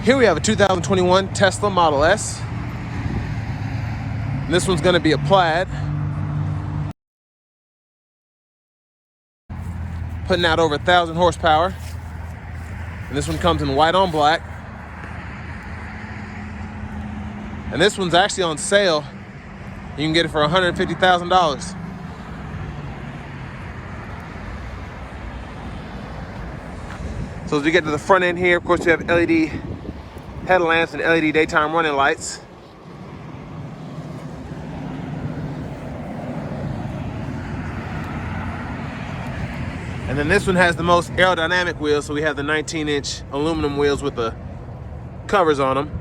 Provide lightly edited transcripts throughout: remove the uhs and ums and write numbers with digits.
Here we have a 2021 Tesla Model S. And this one's gonna be a Plaid. Putting out over 1,000 horsepower. And this one comes in white on black. And this one's actually on sale. You can get it for $150,000. So as we get to the front end here, of course, we have LED headlamps and LED daytime running lights. And then this one has the most aerodynamic wheels, so we have the 19-inch aluminum wheels with the covers on them.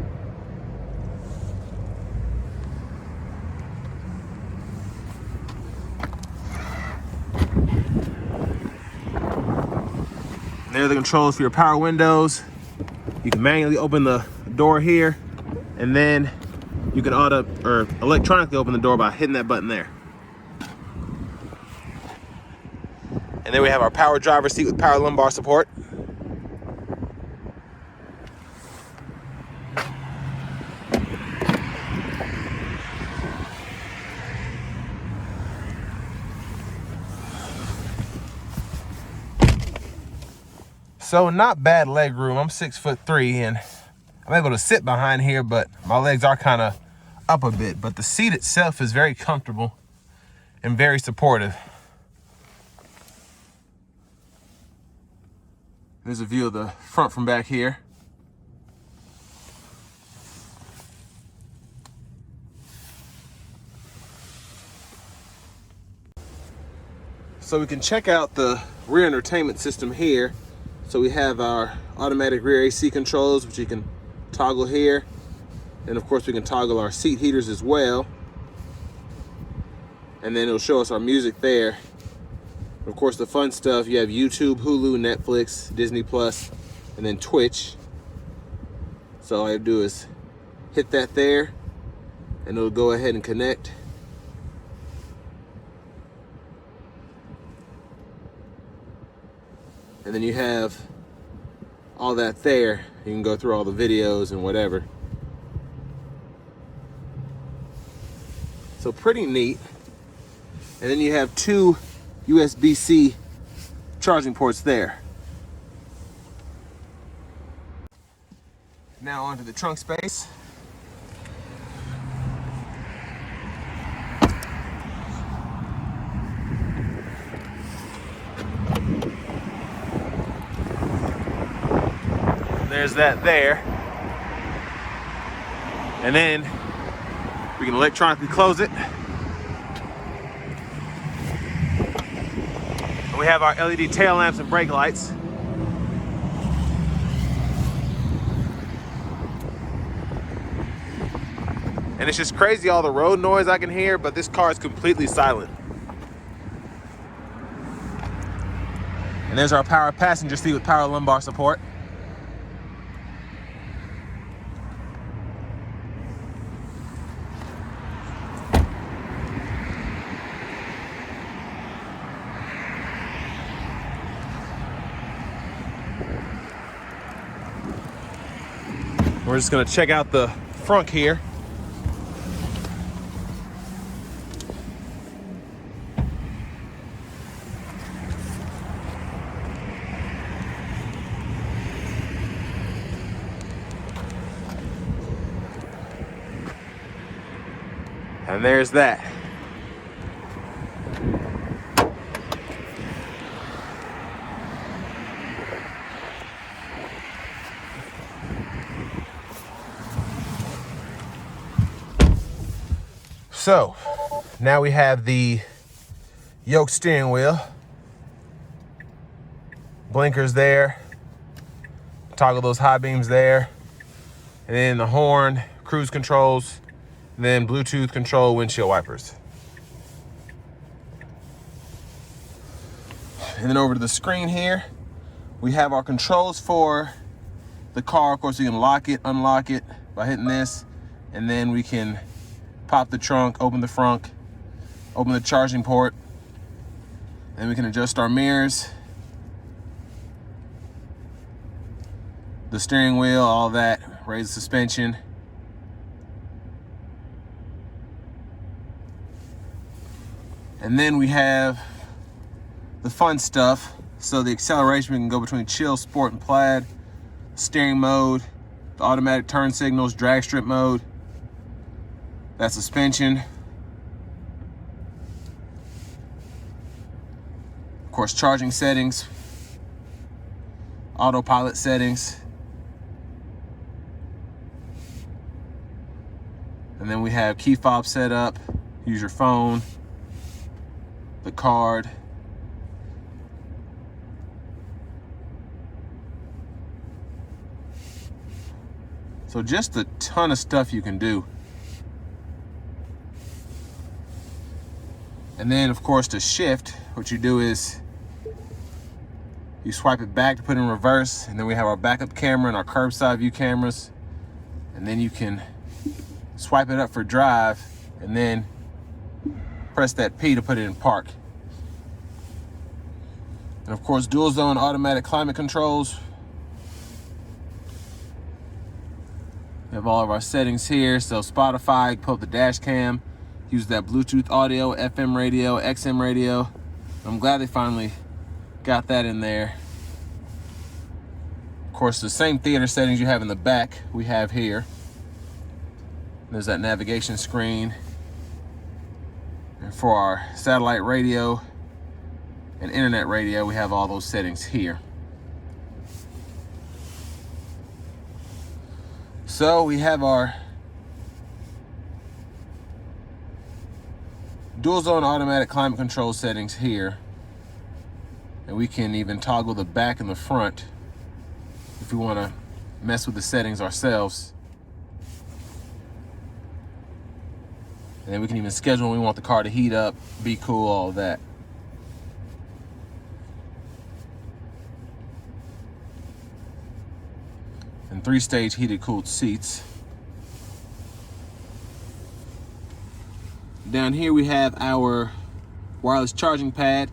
And there are the controls for your power windows. You can manually open the door here, and then you can electronically open the door by hitting that button there. And then we have our power driver seat with power lumbar support. So not bad leg room. I'm 6'3" and I'm able to sit behind here, but my legs are kind of up a bit. But the seat itself is very comfortable and very supportive. There's a view of the front from back here. So we can check out the rear entertainment system here. So we have our automatic rear AC controls, which you can toggle here. And of course we can toggle our seat heaters as well. And then it'll show us our music there. Of course, the fun stuff, you have YouTube, Hulu, Netflix, Disney Plus, and then Twitch. So all I do is hit that there, and it'll go ahead and connect. And then you have all that there. You can go through all the videos and whatever. So pretty neat. And then you have two USB-C charging ports there. Now onto the trunk space. There's that there. And then we can electronically close it. We have our LED tail lamps and brake lights. And it's just crazy all the road noise I can hear, but this car is completely silent. And there's our power passenger seat with power lumbar support. We're just gonna check out the front here. And there's that. So now we have the yoke steering wheel, blinkers there, toggle those high beams there, and then the horn, cruise controls, and then Bluetooth control windshield wipers. And then over to the screen here, we have our controls for the car. Of course, you can lock it, unlock it by hitting this, and then we can pop the trunk, open the front, open the charging port, and we can adjust our mirrors. the steering wheel, all that, raise the suspension. And then we have the fun stuff. So the acceleration, we can go between chill, sport, and plaid. Steering mode, the automatic turn signals, drag strip mode. That suspension. Of course, charging settings, autopilot settings. And then we have key fob set up, use your phone, the card. So just a ton of stuff you can do. And then of course to shift, what you do is you swipe it back to put it in reverse, and then we have our backup camera and our curbside view cameras. And then you can swipe it up for drive, and then press that P to put it in park. And of course, dual zone automatic climate controls. We have all of our settings here. So Spotify, pull up the dash cam, use that Bluetooth audio, FM radio, XM radio. I'm glad they finally got that in there. Of course, the same theater settings you have in the back, we have here. There's that navigation screen. And for our satellite radio and internet radio, we have all those settings here. So we have our dual zone automatic climate control settings here. And we can even toggle the back and the front if we want to mess with the settings ourselves. And then we can even schedule when we want the car to heat up, be cool, all of that. And 3-stage heated cooled seats. Down here we have our wireless charging pad,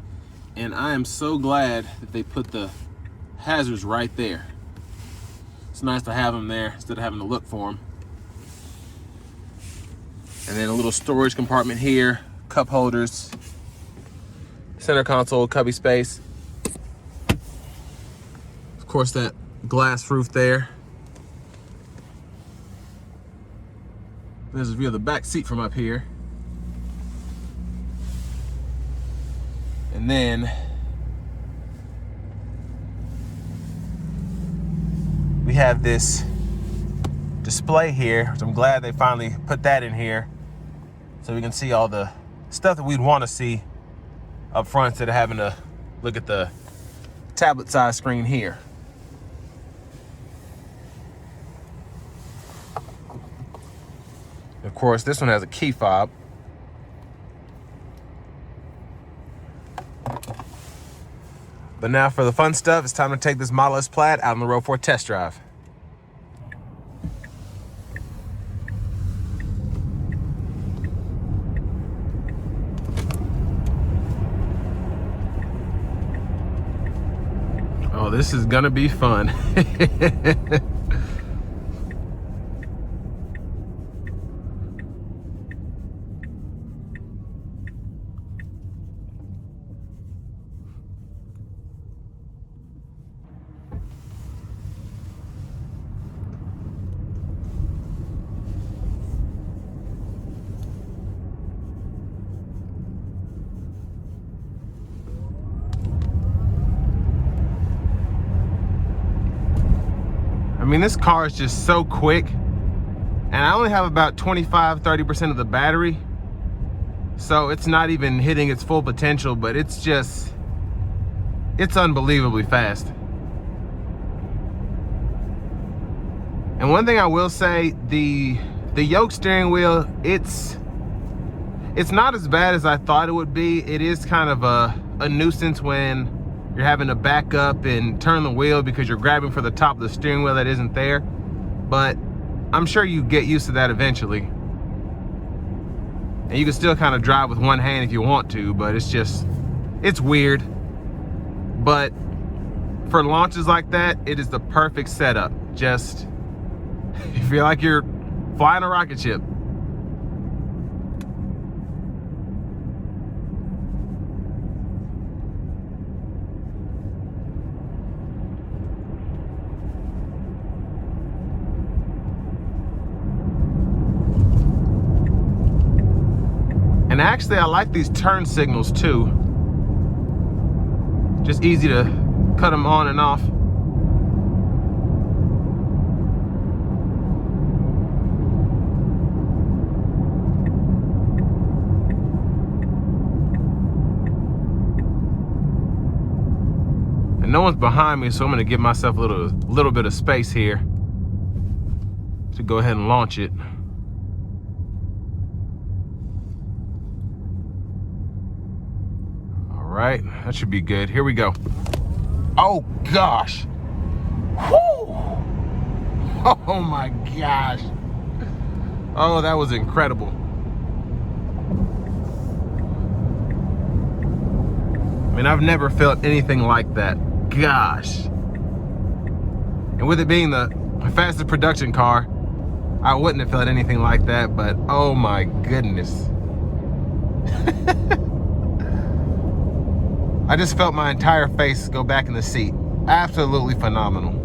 and I am so glad that they put the hazards right there. It's nice to have them there instead of having to look for them. And then a little storage compartment here, cup holders, center console, cubby space. Of course, that glass roof there. There's a view of the back seat from up here. And then we have this display here, which I'm glad they finally put that in here, so we can see all the stuff that we'd want to see up front instead of having to look at the tablet size screen here. Of course, this one has a key fob. But now for the fun stuff, it's time to take this Model S Plaid out on the road for a test drive. Oh, this is gonna be fun. I mean, this car is just so quick, and I only have about 25-30% of the battery, so it's not even hitting its full potential, but it's unbelievably fast. And one thing I will say, the yoke steering wheel, it's not as bad as I thought it would be. It is kind of a nuisance when you're having to back up and turn the wheel because you're grabbing for the top of the steering wheel that isn't there. But I'm sure you get used to that eventually. And you can still kind of drive with one hand if you want to, but it's weird. But for launches like that, it is the perfect setup. Just, you feel like you're flying a rocket ship. And actually, I like these turn signals too. Just easy to cut them on and off. And no one's behind me, so I'm gonna give myself a little bit of space here to go ahead and launch it. Right, that should be good. Here we go. Oh gosh. Whew. Oh my gosh. Oh, that was incredible. I mean, I've never felt anything like that. Gosh. And with it being the fastest production car, I wouldn't have felt anything like that, but oh my goodness. I just felt my entire face go back in the seat. Absolutely phenomenal.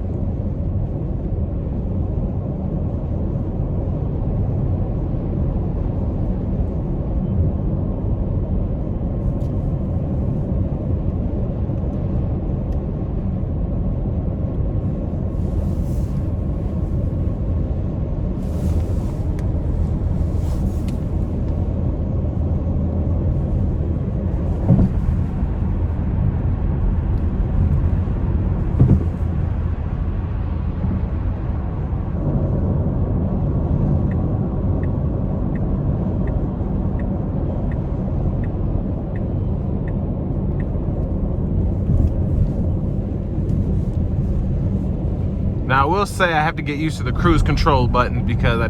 Now I will say I have to get used to the cruise control button because I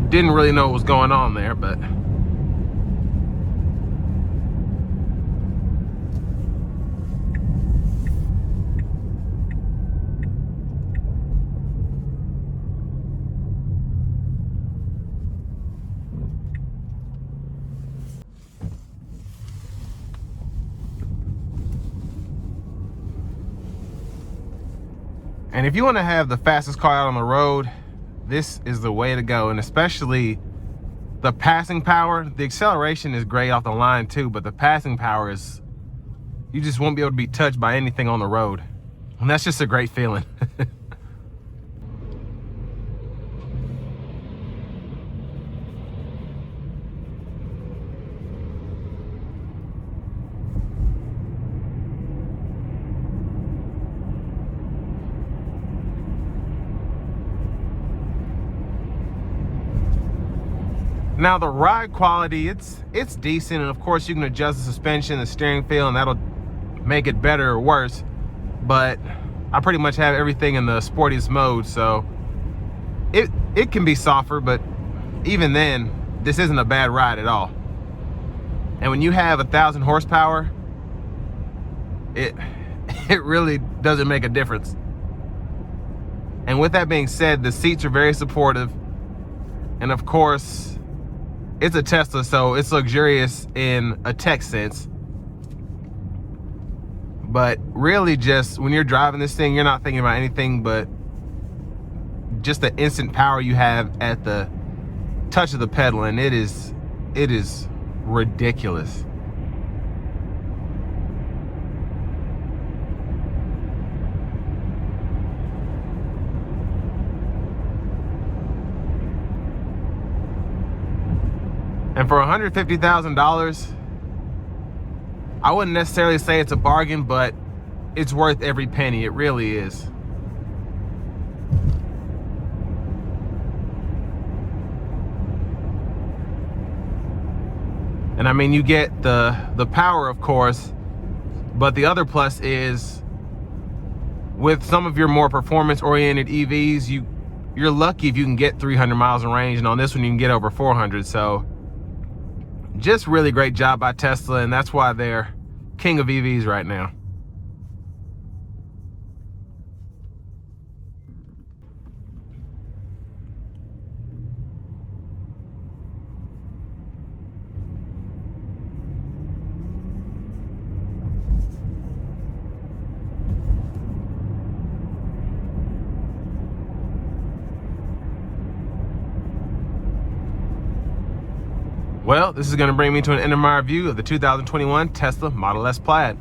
didn't really know what was going on there, but and if you want to have the fastest car out on the road, this is the way to go. And especially the passing power. The acceleration is great off the line too, but the passing power is, you just won't be able to be touched by anything on the road. And that's just a great feeling. Now the ride quality, it's decent, and of course you can adjust the suspension, the steering feel, and that'll make it better or worse. But I pretty much have everything in the sportiest mode, so it can be softer, but even then, this isn't a bad ride at all. And when you have 1,000 horsepower, it really doesn't make a difference. And with that being said, the seats are very supportive, and of course, it's a Tesla, so it's luxurious in a tech sense. But really, just when you're driving this thing, you're not thinking about anything but just the instant power you have at the touch of the pedal, and it is ridiculous. And for $150,000, I wouldn't necessarily say it's a bargain, but it's worth every penny. It really is. And I mean, you get the power, of course, but the other plus is with some of your more performance-oriented EVs, you're lucky if you can get 300 miles in range, and on this one you can get over 400. So just really great job by Tesla, and that's why they're king of EVs right now. Well, this is going to bring me to an end of my review of the 2021 Tesla Model S Plaid.